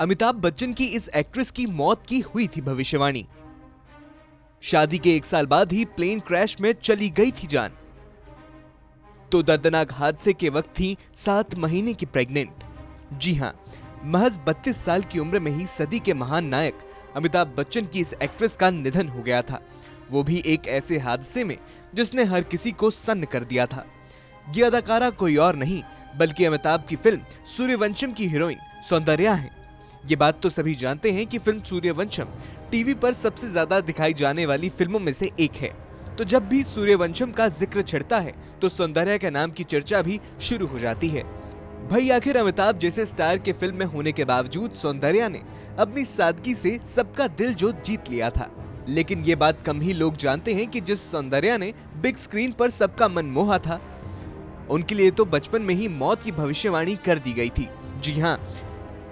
अमिताभ बच्चन की इस एक्ट्रेस की मौत की हुई थी भविष्यवाणी। शादी के 1 साल बाद ही प्लेन क्रैश में चली गई थी जान। तो दर्दनाक हादसे के वक्त थी 7 महीने की प्रेग्नेंट। जी हां, महज 32 साल की उम्र में ही सदी के महान नायक अमिताभ बच्चन की इस एक्ट्रेस का निधन हो गया था, वो भी एक ऐसे हादसे में जिसने हर किसी को सन्न कर दिया था। ये अदाकारा कोई और नहीं बल्कि अमिताभ की फिल्म सूर्यवंशम की हीरोइन सौंदर्या है। ये बात तो सभी जानते हैं कि फिल्म सूर्यवंशम टीवी पर सबसे ज्यादा दिखाई जाने वाली फिल्मों में से एक है। तो जब भी सूर्यवंशम का जिक्र छिड़ता है तो सौंदर्या के नाम की चर्चा भी शुरू हो जाती है। भाई आखिर अमिताभ जैसे स्टार के फिल्म में होने के बावजूद सौंदर्या ने अपनी सादगी से सबका दिल जो जीत लिया था। लेकिन ये बात कम ही लोग जानते हैं कि जिस सौंदर्या ने बिग स्क्रीन पर सबका मन मोहा था, उनके लिए तो बचपन में ही मौत की भविष्यवाणी कर दी गई थी। जी हाँ,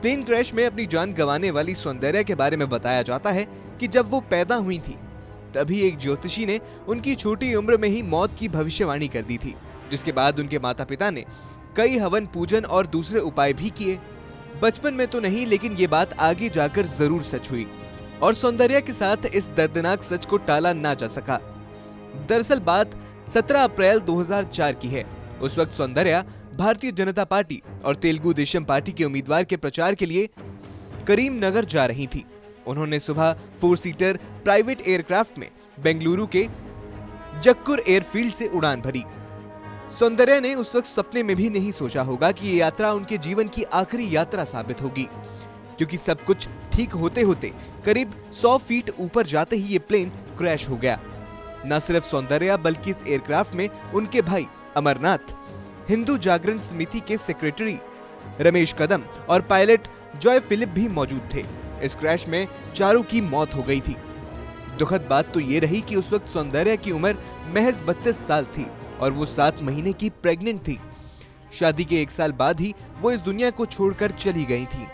प्लेन क्रैश में अपनी जान गंवाने वाली सौंदर्या के बारे में बताया जाता है कि जब वो पैदा हुई थी तभी एक ज्योतिषी ने उनकी छोटी उम्र में ही मौत की भविष्यवाणी कर दी थी, जिसके बाद उनके माता पिता ने कई हवन पूजन और दूसरे उपाय भी किए। बचपन में तो नहीं, लेकिन ये बात आगे जाकर जरूर सच हुई और सौंदर्या के साथ इस दर्दनाक सच को टाला ना जा सका। दरअसल बात 17 अप्रैल 2004 की है। उस वक्त सौंदर्या भारतीय जनता पार्टी और तेलुगु देशम पार्टी के उम्मीदवार के प्रचार के लिए करीमनगर जा रही थी। उन्होंने सुबह 4 सीटर प्राइवेट एयरक्राफ्ट में बेंगलुरु के जक्कुर एयरफील्ड से उड़ान भरी। सौंदर्या ने उस वक्त सपने में भी नहीं सोचा होगा कि ये यात्रा उनके जीवन की आखिरी यात्रा साबित होगी, क्योंकि सब कुछ ठीक होते होते करीब 100 फीट ऊपर जाते ही ये प्लेन क्रैश हो गया। न सिर्फ सौंदर्या बल्कि इस एयरक्राफ्ट में उनके भाई अमरनाथ, हिंदू जागरण समिति के सेक्रेटरी रमेश कदम और पायलट जॉय फिलिप भी मौजूद थे। इस क्रैश में चारों की मौत हो गई थी। दुखद बात तो ये रही कि उस वक्त सौंदर्या की उम्र महज 32 साल थी और वो 7 महीने की प्रेग्नेंट थी। शादी के 1 साल बाद ही वो इस दुनिया को छोड़कर चली गई थी।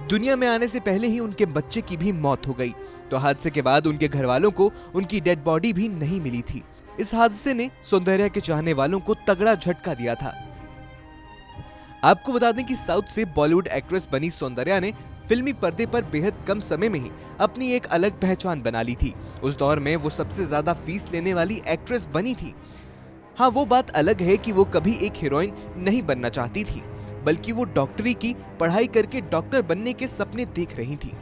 दुनिया में आने से पहले ही उनके बच्चे की भी मौत हो गई। तो हादसे के बाद उनके घर वालों को उनकी डेड बॉडी भी नहीं मिली थी। इस हादसे ने सौंदर्या के चाहने वालों को तगड़ा झटका दिया था। आपको बता दें कि साउथ से बॉलीवुड एक्ट्रेस बनी सौंदर्या ने फिल्मी पर्दे पर बेहद कम समय में ही अपनी एक अलग पहचान बना ली थी। उस दौर में वो सबसे ज्यादा फीस लेने वाली एक्ट्रेस बनी थी। हाँ, वो बात अलग है कि वो कभी एक हीरोइन नहीं बनना चाहती थी, बल्कि वो डॉक्टरी की पढ़ाई करके डॉक्टर बनने के सपने देख रही थी।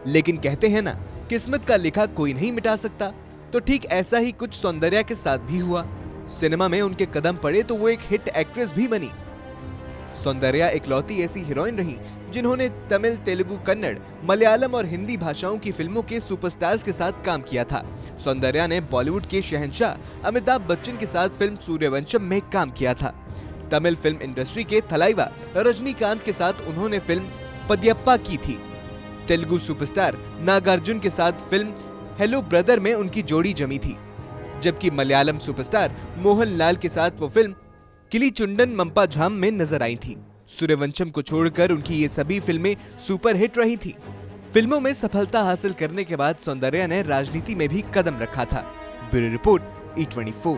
लेकिन कहते हैं ना, किस्मत का लिखा कोई नहीं मिटा सकता। तो ठीक ऐसा ही कुछ सौंदर्या के साथ भी हुआ। सिनेमा में उनके कदम पड़े तो वो एक हिट एक्ट्रेस भी बनी। सौंदर्या इकलौती ऐसी हीरोइन रही जिन्होंने तमिल, तेलुगु, कन्नड़, मलयालम और हिंदी भाषाओं की फिल्मों के सुपरस्टार्स के साथ काम किया था। सौंदर्या ने बॉलीवुड के शहंशाह अमिताभ बच्चन के साथ फिल्म सूर्यवंशम में काम किया था। तमिल फिल्म इंडस्ट्री के थलाइवा रजनीकांत के साथ उन्होंने फिल्म पद्यप्पा की थी। तेलुगु सुपरस्टार नागार्जुन के साथ फिल्म हेलो ब्रदर में उनकी जोड़ी जमी थी, जबकि मलयालम सुपरस्टार मोहनलाल के साथ वो फिल्म किलीचुंडन मम्पाझाम में नजर आई थी। सूर्यवंशम को छोड़कर उनकी ये सभी फिल्में सुपरहिट रही थी। फिल्मों में सफलता हासिल करने के बाद सौंदर्या ने राजनीति में भी कदम रखा था। Bureau report E24।